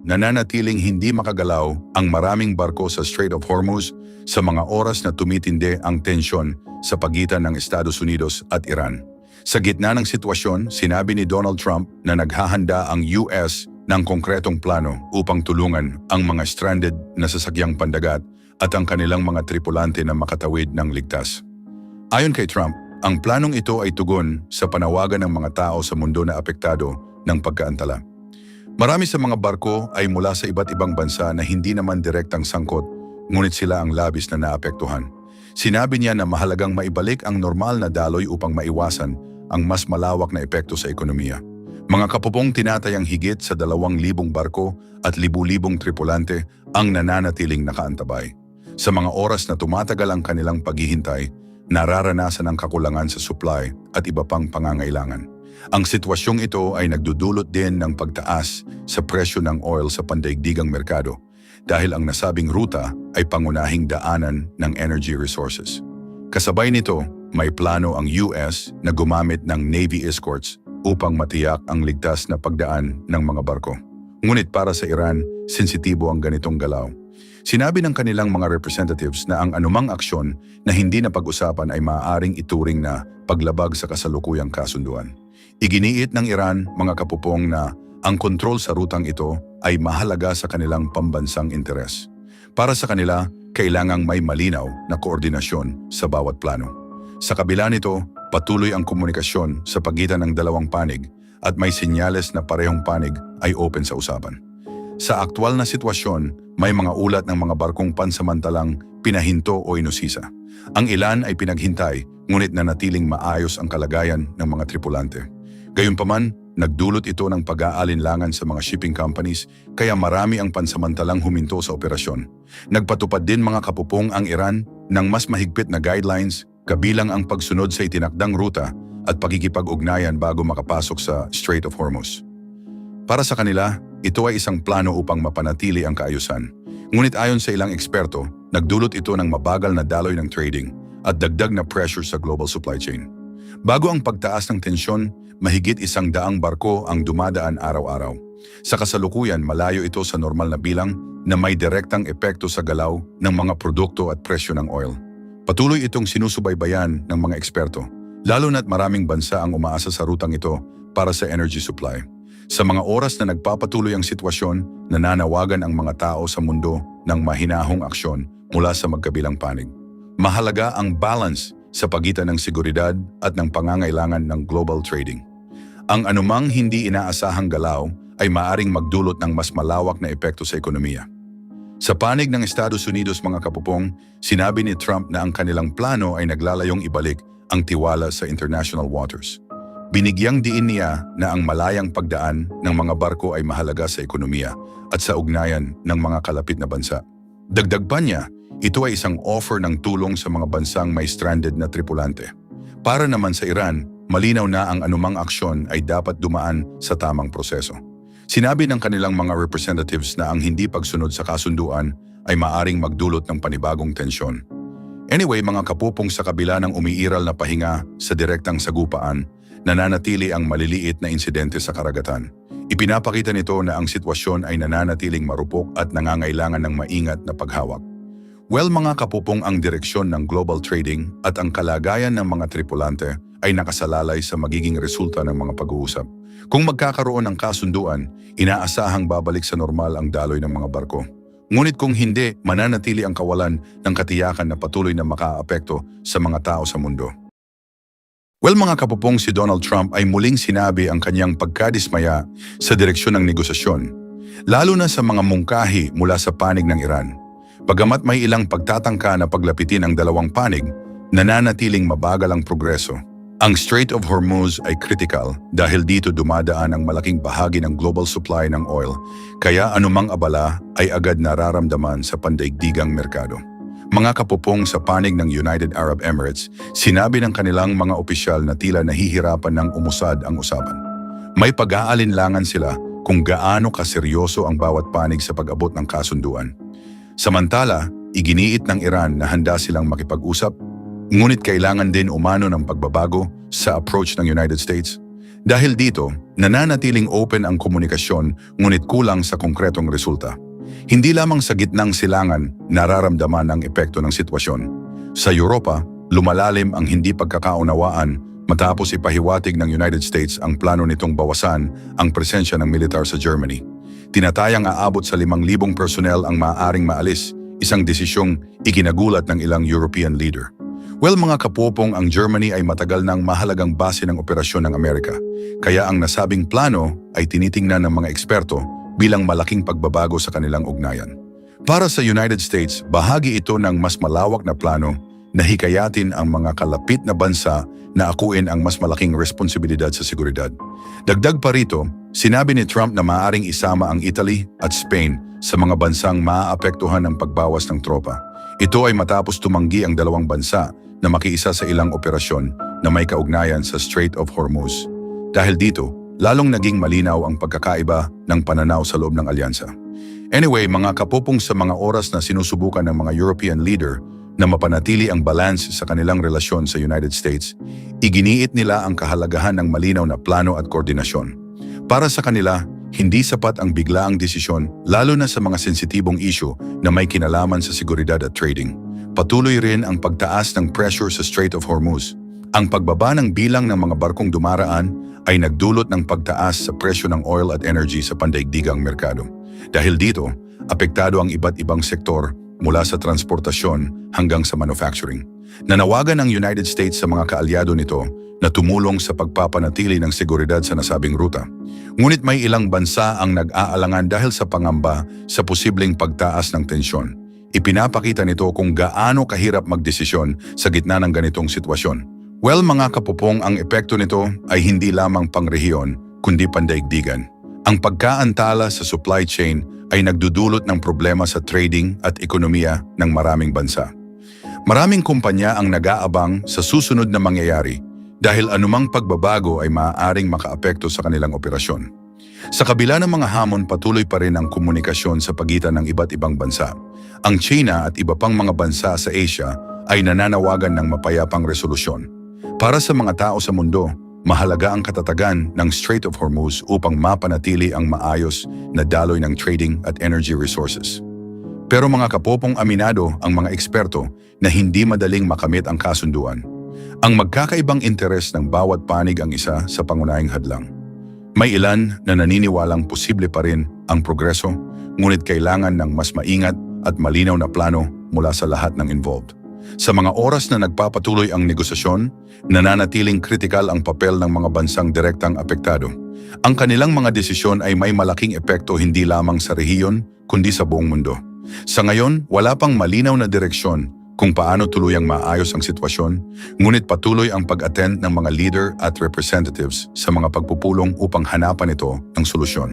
nananatiling hindi makagalaw ang maraming barko sa Strait of Hormuz sa mga oras na tumitindi ang tensyon sa pagitan ng Estados Unidos at Iran. Sa gitna ng sitwasyon, sinabi ni Donald Trump na naghahanda ang US ng konkretong plano upang tulungan ang mga stranded na sasakyang pandagat at ang kanilang mga tripulante na makatawid ng ligtas. Ayon kay Trump, ang planong ito ay tugon sa panawagan ng mga tao sa mundo na apektado ng pagkaantala. Marami sa mga barko ay mula sa iba't ibang bansa na hindi naman direktang sangkot, ngunit sila ang labis na naapektuhan. Sinabi niya na mahalagang maibalik ang normal na daloy upang maiwasan ang mas malawak na epekto sa ekonomiya. Mga kapupong tinatayang higit sa 2,000 barko at libu-libong tripulante ang nananatiling nakaantabay. Sa mga oras na tumatagal ang kanilang paghihintay, nararanasan ang kakulangan sa supply at iba pang pangangailangan. Ang sitwasyong ito ay nagdudulot din ng pagtaas sa presyo ng oil sa pandaigdigang merkado dahil ang nasabing ruta ay pangunahing daanan ng energy resources. Kasabay nito, may plano ang US na gumamit ng Navy escorts upang matiyak ang ligtas na pagdaan ng mga barko. Ngunit para sa Iran, sensitibo ang ganitong galaw. Sinabi ng kanilang mga representatives na ang anumang aksyon na hindi na pag-usapan ay maaaring ituring na paglabag sa kasalukuyang kasunduan. Iginiit ng Iran, mga kapupong, na ang kontrol sa rutang ito ay mahalaga sa kanilang pambansang interes. Para sa kanila, kailangang may malinaw na koordinasyon sa bawat plano. Sa kabila nito, patuloy ang komunikasyon sa pagitan ng dalawang panig at may senyales na parehong panig ay open sa usapan. Sa aktwal na sitwasyon, may mga ulat ng mga barkong pansamantalang pinahinto o inusisa. Ang ilan ay pinaghintay, ngunit nanatiling maayos ang kalagayan ng mga tripulante. Gayunpaman, nagdulot ito ng pag-aalinlangan sa mga shipping companies kaya marami ang pansamantalang huminto sa operasyon. Nagpatupad din mga kapupong ang Iran ng mas mahigpit na guidelines kabilang ang pagsunod sa itinakdang ruta at pakikipag-ugnayan bago makapasok sa Strait of Hormuz. Para sa kanila, ito ay isang plano upang mapanatili ang kaayusan. Ngunit ayon sa ilang eksperto, nagdulot ito ng mabagal na daloy ng trading at dagdag na pressure sa global supply chain. Bago ang pagtaas ng tensyon, mahigit 100 barko ang dumadaan araw-araw. Sa kasalukuyan, malayo ito sa normal na bilang na may direktang epekto sa galaw ng mga produkto at presyo ng oil. Patuloy itong sinusubaybayan ng mga eksperto, lalo na't maraming bansa ang umaasa sa rutang ito para sa energy supply. Sa mga oras na nagpapatuloy ang sitwasyon, nananawagan ang mga tao sa mundo ng mahinahong aksyon mula sa magkabilang panig. Mahalaga ang balance sa pagitan ng seguridad at ng pangangailangan ng global trading. Ang anumang hindi inaasahang galaw ay maaring magdulot ng mas malawak na epekto sa ekonomiya. Sa panig ng Estados Unidos, mga kapupong, sinabi ni Trump na ang kanilang plano ay naglalayong ibalik ang tiwala sa international waters. Binigyang diin niya na ang malayang pagdaan ng mga barko ay mahalaga sa ekonomiya at sa ugnayan ng mga kalapit na bansa. Dagdag pa niya, ito ay isang offer ng tulong sa mga bansang may stranded na tripulante. Para naman sa Iran, malinaw na ang anumang aksyon ay dapat dumaan sa tamang proseso. Sinabi ng kanilang mga representatives na ang hindi pagsunod sa kasunduan ay maaring magdulot ng panibagong tensyon. Anyway, mga kapupong, sa kabila ng umiiral na pahinga sa direktang sagupaan, nananatili ang maliliit na insidente sa karagatan. Ipinapakita nito na ang sitwasyon ay nananatiling marupok at nangangailangan ng maingat na paghawak. Well, mga kapupong, ang direksyon ng global trading at ang kalagayan ng mga tripulante ay nakasalalay sa magiging resulta ng mga pag-uusap. Kung magkakaroon ng kasunduan, inaasahang babalik sa normal ang daloy ng mga barko. Ngunit kung hindi, mananatili ang kawalan ng katiyakan na patuloy na makaapekto sa mga tao sa mundo. Well, mga kapupong, si Donald Trump ay muling sinabi ang kanyang pagkadismaya sa direksyon ng negosasyon, lalo na sa mga mungkahi mula sa panig ng Iran. Bagamat may ilang pagtatangka na paglapitin ang dalawang panig, nananatiling mabagal ang progreso. Ang Strait of Hormuz ay critical dahil dito dumadaan ang malaking bahagi ng global supply ng oil, kaya anumang abala ay agad nararamdaman sa pandaigdigang merkado. Mga kapupong, sa panig ng United Arab Emirates, sinabi ng kanilang mga opisyal na tila nahihirapan ng umusad ang usapan. May pag-aalinlangan sila kung gaano kaseryoso ang bawat panig sa pag-abot ng kasunduan. Samantala, iginiit ng Iran na handa silang makipag-usap, ngunit kailangan din umano ng pagbabago sa approach ng United States. Dahil dito, nananatiling open ang komunikasyon ngunit kulang sa konkretong resulta. Hindi lamang sa gitnang silangan nararamdaman ang epekto ng sitwasyon. Sa Europa, lumalalim ang hindi pagkakaunawaan matapos ipahiwatig ng United States ang plano nitong bawasan ang presensya ng militar sa Germany. Tinatayang aabot sa 5,000 personnel ang maaaring maalis, isang desisyong ikinagulat ng ilang European leader. Well mga kapopong, ang Germany ay matagal ng mahalagang base ng operasyon ng Amerika. Kaya ang nasabing plano ay tinitingnan ng mga eksperto bilang malaking pagbabago sa kanilang ugnayan. Para sa United States, bahagi ito ng mas malawak na plano na hikayatin ang mga kalapit na bansa na akuin ang mas malaking responsibilidad sa seguridad. Dagdag pa rito, sinabi ni Trump na maaaring isama ang Italy at Spain sa mga bansang maaapektuhan ng pagbawas ng tropa. Ito ay matapos tumanggi ang dalawang bansa na makiisa sa ilang operasyon na may kaugnayan sa Strait of Hormuz. Dahil dito, lalong naging malinaw ang pagkakaiba ng pananaw sa loob ng alyansa. Anyway, mga kapupong, sa mga oras na sinusubukan ng mga European leader na mapanatili ang balance sa kanilang relasyon sa United States, iginiit nila ang kahalagahan ng malinaw na plano at koordinasyon. Para sa kanila, hindi sapat ang biglaang desisyon, lalo na sa mga sensitibong issue na may kinalaman sa seguridad at trading. Patuloy rin ang pagtaas ng pressure sa Strait of Hormuz. Ang pagbaba ng bilang ng mga barkong dumaraan ay nagdulot ng pagtaas sa presyo ng oil at energy sa pandaigdigang merkado. Dahil dito, apektado ang iba't ibang sektor mula sa transportasyon hanggang sa manufacturing. Nanawagan ng United States sa mga kaalyado nito na tumulong sa pagpapanatili ng seguridad sa nasabing ruta. Ngunit may ilang bansa ang nag-aalangan dahil sa pangamba sa posibleng pagtaas ng tensyon. Ipinapakita nito kung gaano kahirap magdesisyon sa gitna ng ganitong sitwasyon. Well mga kapupong, ang epekto nito ay hindi lamang pangrehiyon kundi pandaigdigan. Ang pagkaantala sa supply chain ay nagdudulot ng problema sa trading at ekonomiya ng maraming bansa. Maraming kumpanya ang nag-aabang sa susunod na mangyayari dahil anumang pagbabago ay maaaring makaapekto sa kanilang operasyon. Sa kabila ng mga hamon, patuloy pa rin ang komunikasyon sa pagitan ng iba't ibang bansa. Ang China at iba pang mga bansa sa Asia ay nananawagan ng mapayapang resolusyon. Para sa mga tao sa mundo, mahalaga ang katatagan ng Strait of Hormuz upang mapanatili ang maayos na daloy ng trading at energy resources. Pero mga kapopong, aminado ang mga eksperto na hindi madaling makamit ang kasunduan. Ang magkakaibang interes ng bawat panig ang isa sa pangunahing hadlang. May ilan na naniniwalang posible pa rin ang progreso, ngunit kailangan ng mas maingat at malinaw na plano mula sa lahat ng involved. Sa mga oras na nagpapatuloy ang negosasyon, nananatiling kritikal ang papel ng mga bansang direktang apektado. Ang kanilang mga desisyon ay may malaking epekto hindi lamang sa rehiyon, kundi sa buong mundo. Sa ngayon, wala pang malinaw na direksyon kung paano tuluyang maayos ang sitwasyon, ngunit patuloy ang pag-attend ng mga leader at representatives sa mga pagpupulong upang hanapan ito ng solusyon.